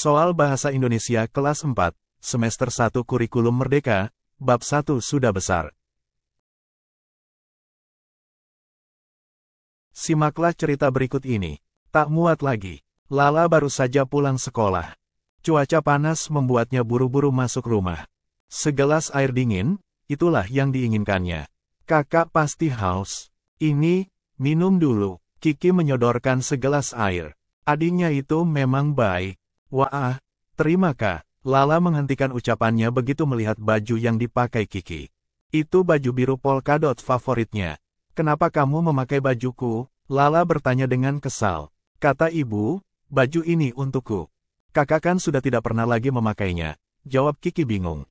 Soal Bahasa Indonesia kelas 4, semester 1 Kurikulum Merdeka, bab 1 sudah besar. Simaklah cerita berikut ini. Tak muat lagi. Lala baru saja pulang sekolah. Cuaca panas membuatnya buru-buru masuk rumah. Segelas air dingin, itulah yang diinginkannya. Kakak pasti haus. Ini, minum dulu. Kiki menyodorkan segelas air. Adiknya itu memang baik. Wah, terima Kak. Lala menghentikan ucapannya begitu melihat baju yang dipakai Kiki. Itu baju biru polkadot favoritnya. Kenapa kamu memakai bajuku? Lala bertanya dengan kesal. Kata ibu, baju ini untukku. Kakak kan sudah tidak pernah lagi memakainya. Jawab Kiki bingung.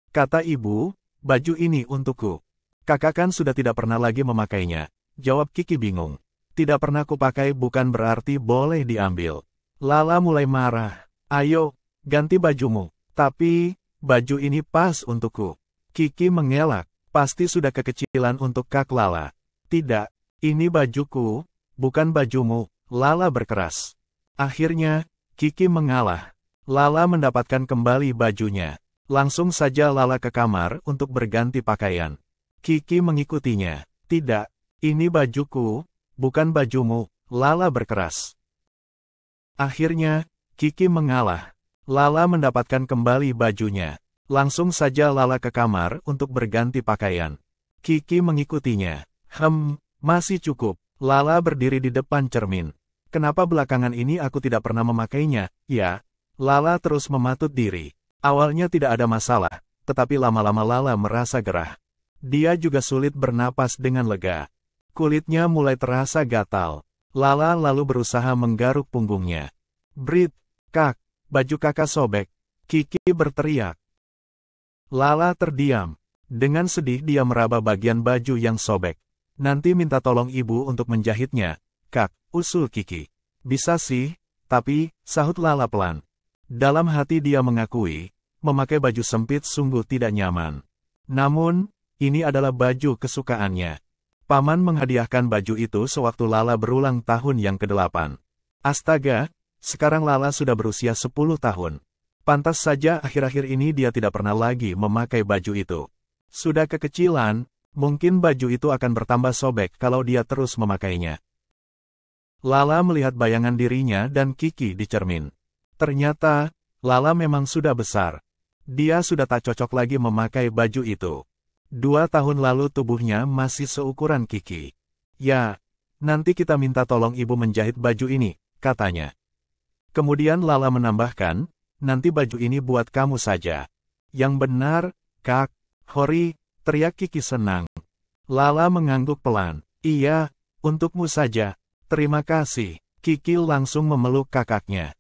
Kata ibu, baju ini untukku. Kakak kan sudah tidak pernah lagi memakainya. Jawab Kiki bingung. Tidak pernah kupakai bukan berarti boleh diambil. Lala mulai marah. Ayo, ganti bajumu. Tapi, baju ini pas untukku. Kiki mengelak. Pasti sudah kekecilan untuk Kak Lala. Tidak, ini bajuku, bukan bajumu. Lala berkeras. Akhirnya, Kiki mengalah. Lala mendapatkan kembali bajunya. Langsung saja Lala ke kamar untuk berganti pakaian. Kiki mengikutinya. Tidak, ini bajuku, bukan bajumu. Lala berkeras. Akhirnya, Kiki mengalah. Lala mendapatkan kembali bajunya. Langsung saja Lala ke kamar untuk berganti pakaian. Kiki mengikutinya. Masih cukup. Lala berdiri di depan cermin. Kenapa belakangan ini aku tidak pernah memakainya, ya? Lala terus mematut diri. Awalnya tidak ada masalah, tetapi lama-lama Lala merasa gerah. Dia juga sulit bernapas dengan lega. Kulitnya mulai terasa gatal. Lala lalu berusaha menggaruk punggungnya. Brit, Kak, baju kakak sobek. Kiki berteriak. Lala terdiam. Dengan sedih dia meraba bagian baju yang sobek. Nanti minta tolong ibu untuk menjahitnya. Kak, usul Kiki. Bisa sih, tapi, sahut Lala pelan. Dalam hati dia mengakui, memakai baju sempit sungguh tidak nyaman. Namun, ini adalah baju kesukaannya. Paman menghadiahkan baju itu sewaktu Lala berulang tahun yang ke-8. Astaga, sekarang Lala sudah berusia 10 tahun. Pantas saja akhir-akhir ini dia tidak pernah lagi memakai baju itu. Sudah kekecilan, mungkin baju itu akan bertambah sobek kalau dia terus memakainya. Lala melihat bayangan dirinya dan Kiki di cermin. Ternyata, Lala memang sudah besar. Dia sudah tak cocok lagi memakai baju itu. 2 tahun lalu tubuhnya masih seukuran Kiki. Ya, nanti kita minta tolong ibu menjahit baju ini, katanya. Kemudian Lala menambahkan, nanti baju ini buat kamu saja. Yang benar, Kak, Hori, teriak Kiki senang. Lala mengangguk pelan. Iya, untukmu saja. Terima kasih. Kiki langsung memeluk kakaknya.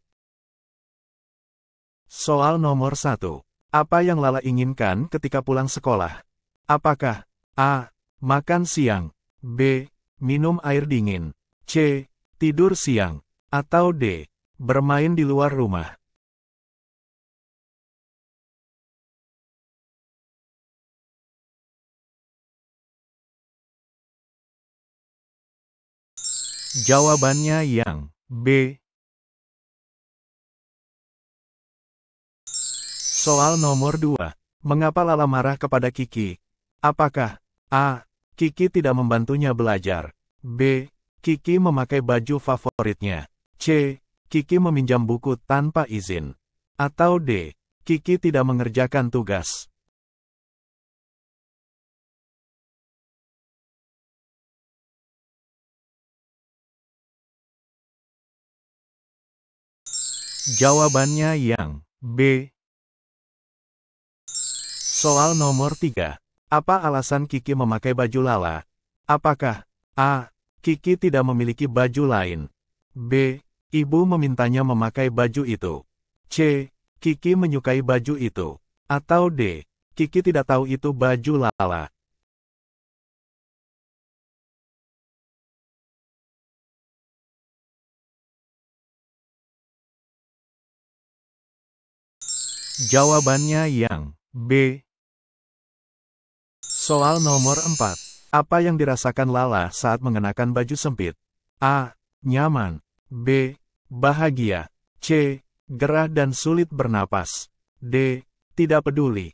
Soal nomor 1. Apa yang Lala inginkan ketika pulang sekolah? Apakah A. Makan siang, B. Minum air dingin, C. Tidur siang, atau D. Bermain di luar rumah? Jawabannya yang B. Soal nomor 2. Mengapa Lala marah kepada Kiki? Apakah A. Kiki tidak membantunya belajar, B. Kiki memakai baju favoritnya, C. Kiki meminjam buku tanpa izin, atau D. Kiki tidak mengerjakan tugas? Jawabannya yang B. Soal nomor 3. Apa alasan Kiki memakai baju Lala? Apakah A. Kiki tidak memiliki baju lain, B. Ibu memintanya memakai baju itu, C. Kiki menyukai baju itu, atau D. Kiki tidak tahu itu baju Lala? Jawabannya yang B. Soal nomor 4. Apa yang dirasakan Lala saat mengenakan baju sempit? A. Nyaman, B. Bahagia, C. gerah dan sulit bernapas. D. Tidak peduli.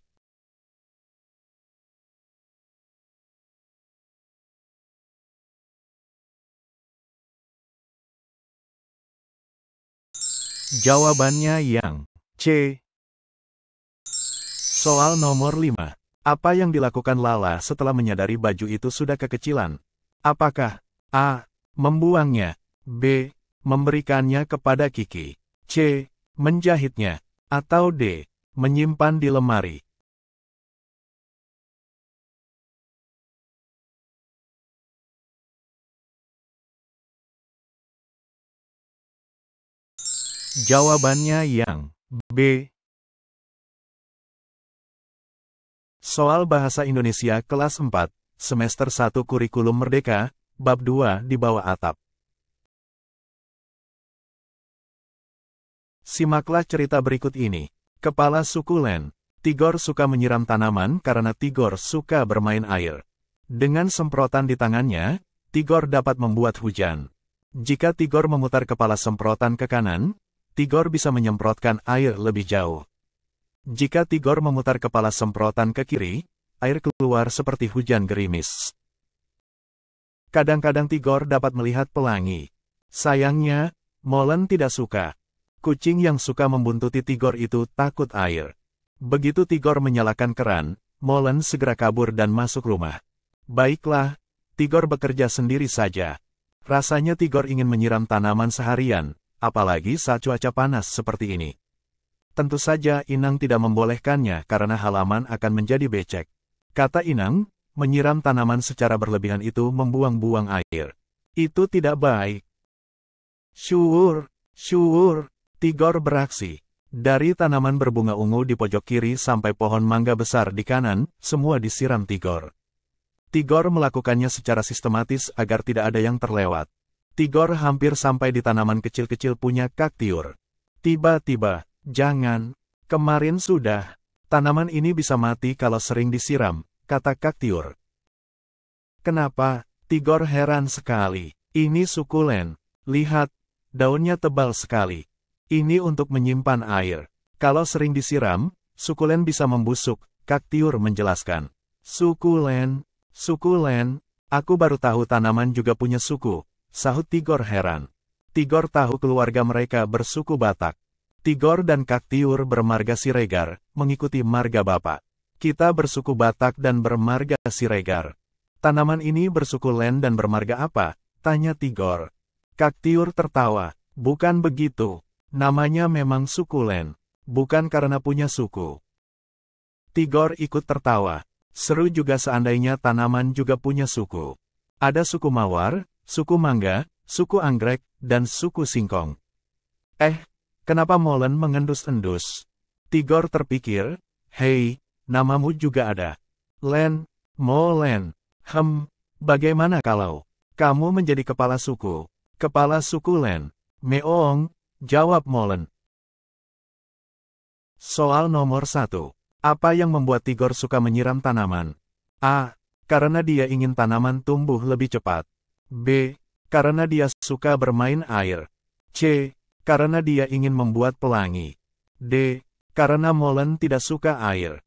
Jawabannya yang C. Soal nomor 5. Apa yang dilakukan Lala setelah menyadari baju itu sudah kekecilan? Apakah A. Membuangnya, B. Memberikannya kepada Kiki, C. Menjahitnya, atau D. Menyimpan di lemari? Jawabannya yang B. Soal Bahasa Indonesia kelas 4, semester 1 Kurikulum Merdeka, bab 2 di bawah atap. Simaklah cerita berikut ini. Kepala sukulen. Tigor suka menyiram tanaman karena Tigor suka bermain air. Dengan semprotan di tangannya, Tigor dapat membuat hujan. Jika Tigor memutar kepala semprotan ke kanan, Tigor bisa menyemprotkan air lebih jauh. Jika Tigor memutar kepala semprotan ke kiri, air keluar seperti hujan gerimis. Kadang-kadang Tigor dapat melihat pelangi. Sayangnya, Molen tidak suka. Kucing yang suka membuntuti Tigor itu takut air. Begitu Tigor menyalakan keran, Molen segera kabur dan masuk rumah. Baiklah, Tigor bekerja sendiri saja. Rasanya Tigor ingin menyiram tanaman seharian, apalagi saat cuaca panas seperti ini. Tentu saja Inang tidak membolehkannya karena halaman akan menjadi becek. Kata Inang, menyiram tanaman secara berlebihan itu membuang-buang air. Itu tidak baik. Syur, Tigor beraksi. Dari tanaman berbunga ungu di pojok kiri sampai pohon mangga besar di kanan, semua disiram Tigor. Tigor melakukannya secara sistematis agar tidak ada yang terlewat. Tigor hampir sampai di tanaman kecil-kecil punya Kaktiur. Tiba-tiba, jangan, kemarin sudah. Tanaman ini bisa mati kalau sering disiram, kata Kaktiur. Kenapa? Tigor heran sekali. Ini sukulen. Lihat, daunnya tebal sekali. Ini untuk menyimpan air. Kalau sering disiram, sukulen bisa membusuk, Kaktiur menjelaskan. Sukulen, aku baru tahu tanaman juga punya suku. Sahut Tigor heran. Tigor tahu keluarga mereka bersuku Batak. Tigor dan Kaktiur bermarga Siregar, mengikuti marga bapak. Kita bersuku Batak dan bermarga Siregar. Tanaman ini bersuku Len dan bermarga apa? Tanya Tigor. Kaktiur tertawa. Bukan begitu. Namanya memang suku Len. Bukan karena punya suku. Tigor ikut tertawa. Seru juga seandainya tanaman juga punya suku. Ada suku Mawar, suku Mangga, suku Anggrek, dan suku Singkong. Kenapa Molen mengendus-endus? Tigor terpikir, hei, namamu juga ada. Len, Molen. Bagaimana kalau kamu menjadi kepala suku? Kepala suku Len. Meong, jawab Molen. Soal nomor 1. Apa yang membuat Tigor suka menyiram tanaman? A. Karena dia ingin tanaman tumbuh lebih cepat. B. Karena dia suka bermain air. C. Karena dia ingin membuat pelangi. D. Karena Molen tidak suka air.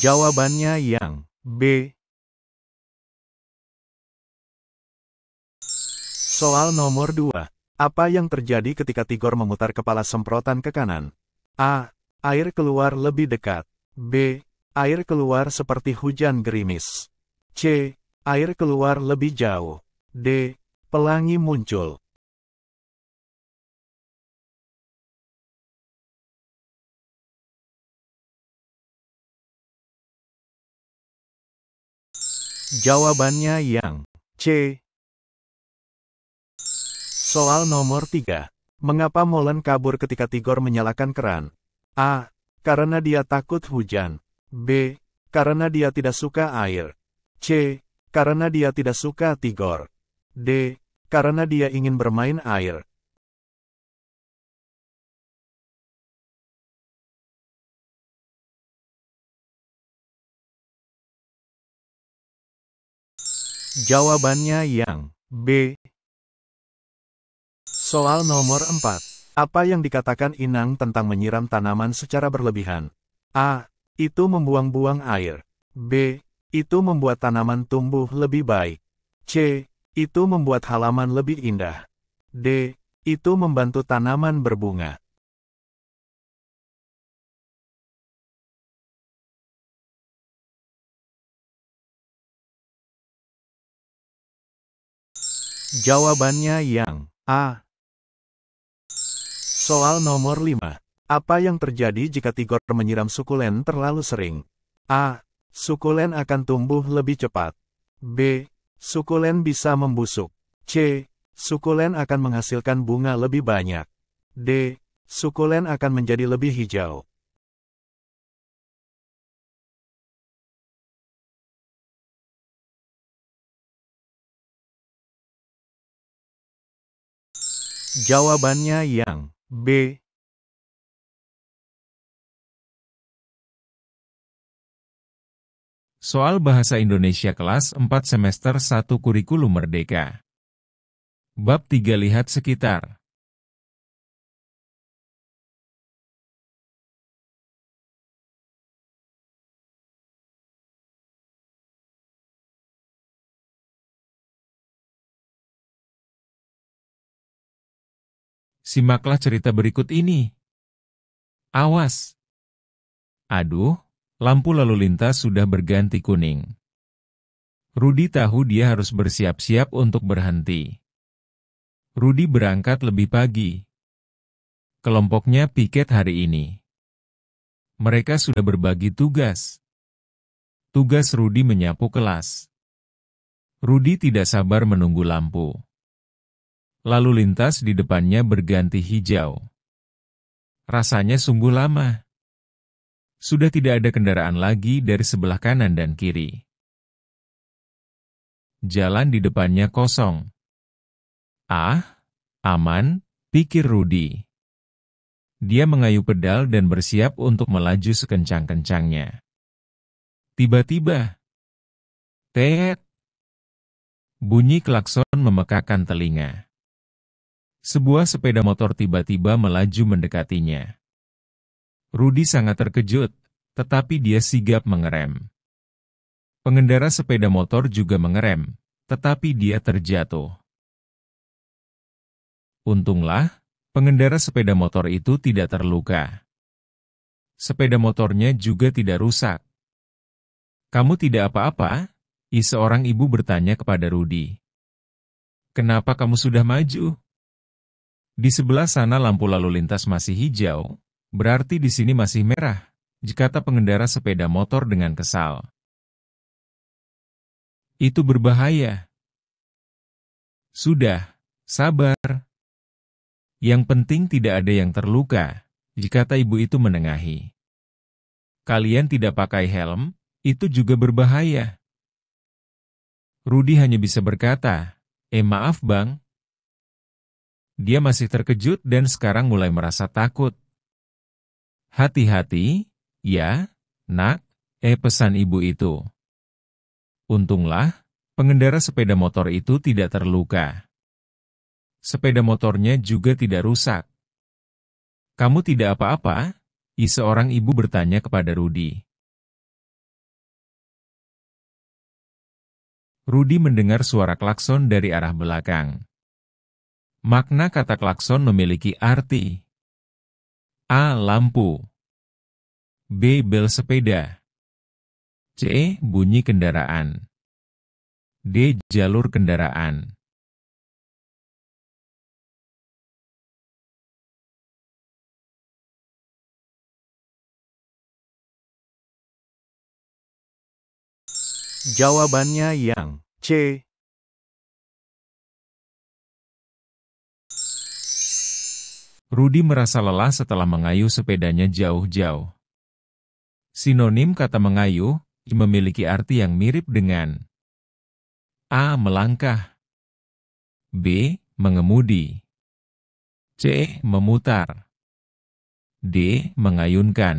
Jawabannya yang B. Soal nomor 2. Apa yang terjadi ketika Tigor memutar kepala semprotan ke kanan? A. Air keluar lebih dekat. B. Air keluar seperti hujan gerimis. C. Air keluar lebih jauh. D. Pelangi muncul. Jawabannya yang C. Soal nomor 3. Mengapa Molen kabur ketika Tigor menyalakan keran? A. Karena dia takut hujan. B. Karena dia tidak suka air. C. Karena dia tidak suka Tigor. D. Karena dia ingin bermain air. Jawabannya yang B. Soal nomor 4. Apa yang dikatakan Inang tentang menyiram tanaman secara berlebihan? A. Itu membuang-buang air. B. Itu membuat tanaman tumbuh lebih baik. C. Itu membuat halaman lebih indah. D. Itu membantu tanaman berbunga. Jawabannya yang A. Soal nomor 5. Apa yang terjadi jika Tigor menyiram sukulen terlalu sering? A. Sukulen akan tumbuh lebih cepat. B. Sukulen bisa membusuk. C. Sukulen akan menghasilkan bunga lebih banyak. D. Sukulen akan menjadi lebih hijau. Jawabannya yang B. Soal Bahasa Indonesia kelas 4 semester 1 Kurikulum Merdeka. Bab 3 Lihat sekitar. Simaklah cerita berikut ini. Awas! Aduh, lampu lalu lintas sudah berganti kuning. Rudi tahu dia harus bersiap-siap untuk berhenti. Rudi berangkat lebih pagi. Kelompoknya piket hari ini. Mereka sudah berbagi tugas. Tugas Rudi menyapu kelas. Rudi tidak sabar menunggu lampu. Lalu lintas di depannya berganti hijau. Rasanya sungguh lama. Sudah tidak ada kendaraan lagi dari sebelah kanan dan kiri. Jalan di depannya kosong. Ah, aman, pikir Rudi. Dia mengayuh pedal dan bersiap untuk melaju sekencang-kencangnya. Tiba-tiba, teet! Bunyi klakson memekakan telinga. Sebuah sepeda motor tiba-tiba melaju mendekatinya. Rudi sangat terkejut, tetapi dia sigap mengerem. Pengendara sepeda motor juga mengerem, tetapi dia terjatuh. Untunglah, pengendara sepeda motor itu tidak terluka. Sepeda motornya juga tidak rusak. "Kamu tidak apa-apa?" Seorang ibu bertanya kepada Rudi. "Kenapa kamu sudah maju?" "Di sebelah sana lampu lalu lintas masih hijau, berarti di sini masih merah," kata pengendara sepeda motor dengan kesal. "Itu berbahaya." "Sudah, sabar. Yang penting tidak ada yang terluka," kata ibu itu menengahi. "Kalian tidak pakai helm, itu juga berbahaya." Rudi hanya bisa berkata, "Maaf bang." Dia masih terkejut dan sekarang mulai merasa takut. "Hati-hati, ya, nak," pesan ibu itu. Untunglah, pengendara sepeda motor itu tidak terluka. Sepeda motornya juga tidak rusak. "Kamu tidak apa-apa?" Seorang ibu bertanya kepada Rudi. Rudi mendengar suara klakson dari arah belakang. Makna kata klakson memiliki arti. A. Lampu. B. Bel sepeda. C. Bunyi kendaraan. D. Jalur kendaraan. Jawabannya yang C. Rudi merasa lelah setelah mengayuh sepedanya jauh-jauh. Sinonim kata mengayuh memiliki arti yang mirip dengan A. Melangkah, B. Mengemudi, C. Memutar, D. Mengayunkan.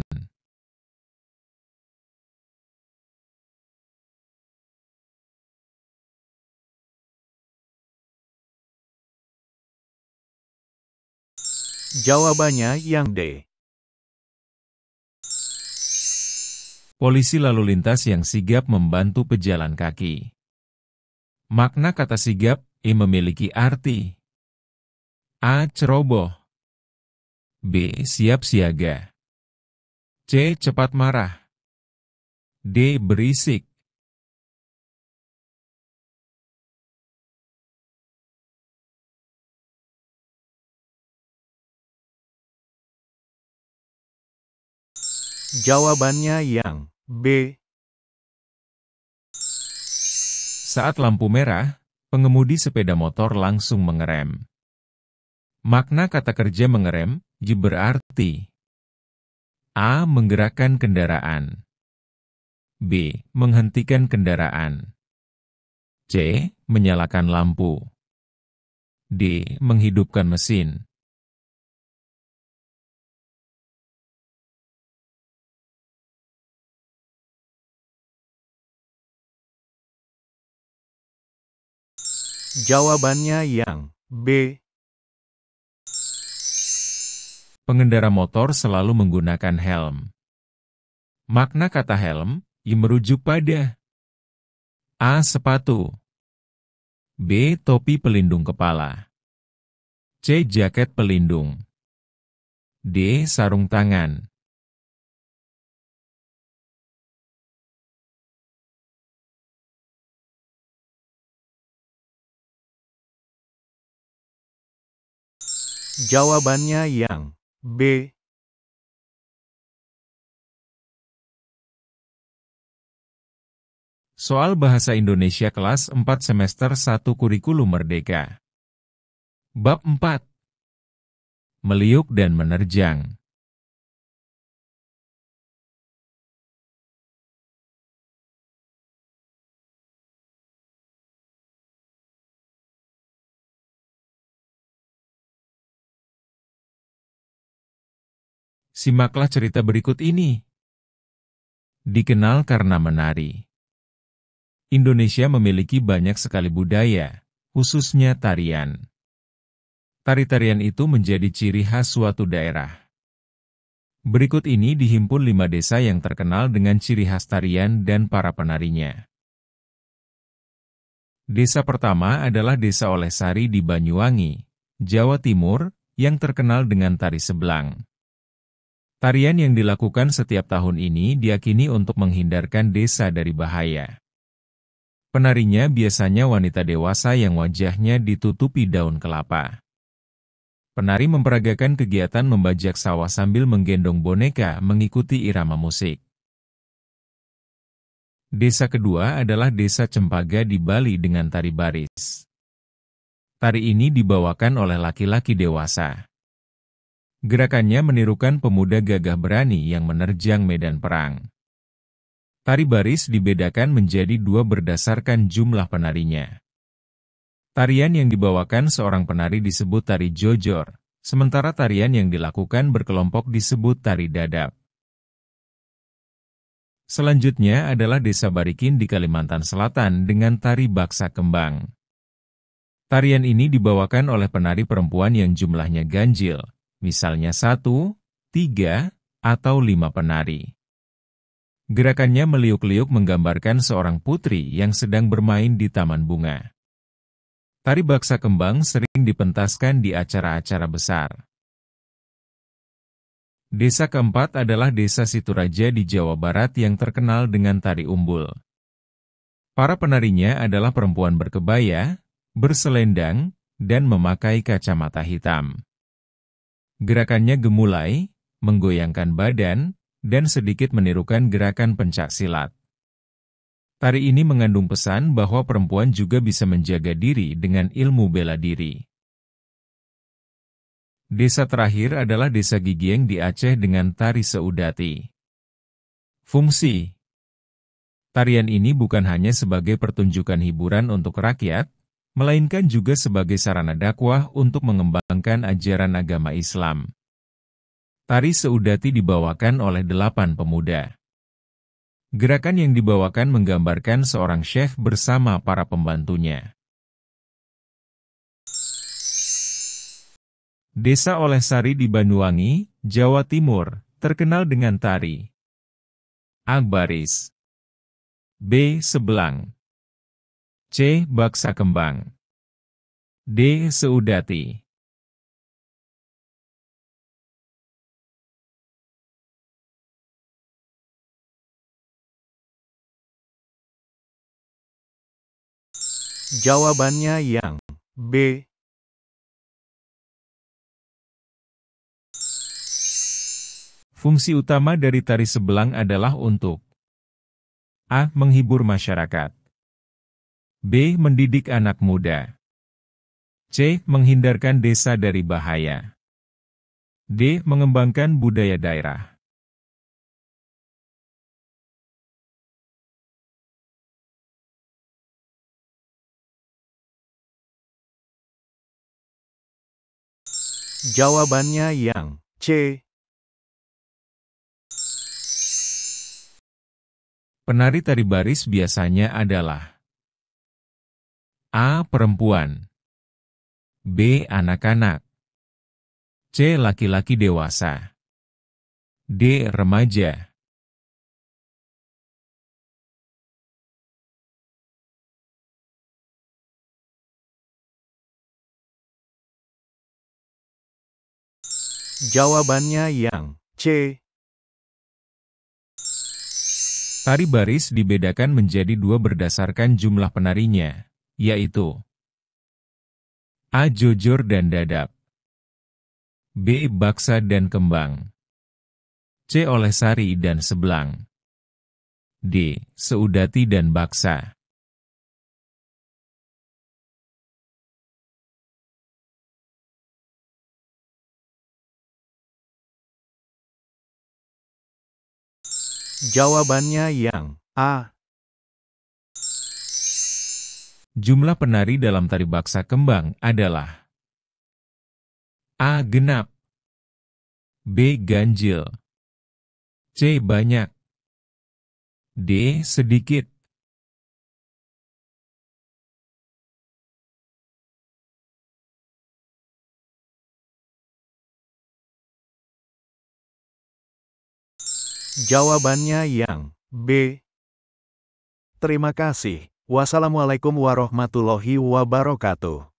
Jawabannya yang D. Polisi lalu lintas yang sigap membantu pejalan kaki. Makna kata sigap, memiliki arti A. Ceroboh, B. Siap siaga, C. Cepat marah, D. Berisik. Jawabannya yang B. Saat lampu merah, pengemudi sepeda motor langsung mengerem. Makna kata kerja mengerem, berarti A. Menggerakkan kendaraan, B. Menghentikan kendaraan, C. Menyalakan lampu, D. Menghidupkan mesin. Jawabannya yang B. Pengendara motor selalu menggunakan helm. Makna kata helm, merujuk pada A. Sepatu, B. Topi pelindung kepala, C. Jaket pelindung, D. Sarung tangan. Jawabannya yang B. Soal Bahasa Indonesia kelas 4 semester 1 Kurikulum Merdeka. Bab 4. Meliuk dan menerjang. Simaklah cerita berikut ini. Dikenal karena menari. Indonesia memiliki banyak sekali budaya, khususnya tarian. Tari-tarian itu menjadi ciri khas suatu daerah. Berikut ini dihimpun 5 desa yang terkenal dengan ciri khas tarian dan para penarinya. Desa pertama adalah Desa Olehsari di Banyuwangi, Jawa Timur, yang terkenal dengan tari seblang. Tarian yang dilakukan setiap tahun ini diyakini untuk menghindarkan desa dari bahaya. Penarinya biasanya wanita dewasa yang wajahnya ditutupi daun kelapa. Penari memperagakan kegiatan membajak sawah sambil menggendong boneka mengikuti irama musik. Desa kedua adalah Desa Cempaka di Bali dengan tari baris. Tari ini dibawakan oleh laki-laki dewasa. Gerakannya menirukan pemuda gagah berani yang menerjang medan perang. Tari baris dibedakan menjadi 2 berdasarkan jumlah penarinya. Tarian yang dibawakan seorang penari disebut tari jojor, sementara tarian yang dilakukan berkelompok disebut tari dadap. Selanjutnya adalah Desa Barikin di Kalimantan Selatan dengan tari baksa kembang. Tarian ini dibawakan oleh penari perempuan yang jumlahnya ganjil, misalnya 1, 3, atau 5 penari. Gerakannya meliuk-liuk menggambarkan seorang putri yang sedang bermain di taman bunga. Tari baksa kembang sering dipentaskan di acara-acara besar. Desa keempat adalah Desa Situraja di Jawa Barat yang terkenal dengan tari umbul. Para penarinya adalah perempuan berkebaya, berselendang, dan memakai kacamata hitam. Gerakannya gemulai, menggoyangkan badan, dan sedikit menirukan gerakan pencak silat. Tari ini mengandung pesan bahwa perempuan juga bisa menjaga diri dengan ilmu bela diri. Desa terakhir adalah Desa Gigieng di Aceh dengan tari seudati. Fungsi tarian ini bukan hanya sebagai pertunjukan hiburan untuk rakyat, melainkan juga sebagai sarana dakwah untuk mengembangkan ajaran agama Islam. Tari seudati dibawakan oleh 8 pemuda. Gerakan yang dibawakan menggambarkan seorang syekh bersama para pembantunya. Desa Olehsari di Banyuwangi, Jawa Timur, terkenal dengan tari. A. Baris. B. Sebelang. C. Baksa Kembang. D. Seudati. Jawabannya yang B. Fungsi utama dari tari sebelang adalah untuk A. Menghibur masyarakat. B. Mendidik anak muda. C. Menghindarkan desa dari bahaya. D. Mengembangkan budaya daerah. Jawabannya yang C. Penari tari baris biasanya adalah A. Perempuan. B. Anak-anak. C. Laki-laki dewasa. D. Remaja. Jawabannya yang C. Tari baris dibedakan menjadi dua berdasarkan jumlah penarinya, yaitu A. Jojor dan dadap. B. Baksa dan kembang. C. Olehsari dan sebelang. D. Seudati dan baksa. Jawabannya yang A. Jumlah penari dalam tari baksa kembang adalah A. Genap. B. Ganjil. C. Banyak. D. Sedikit. Jawabannya yang B. Terima kasih. Wassalamualaikum warahmatullahi wabarakatuh.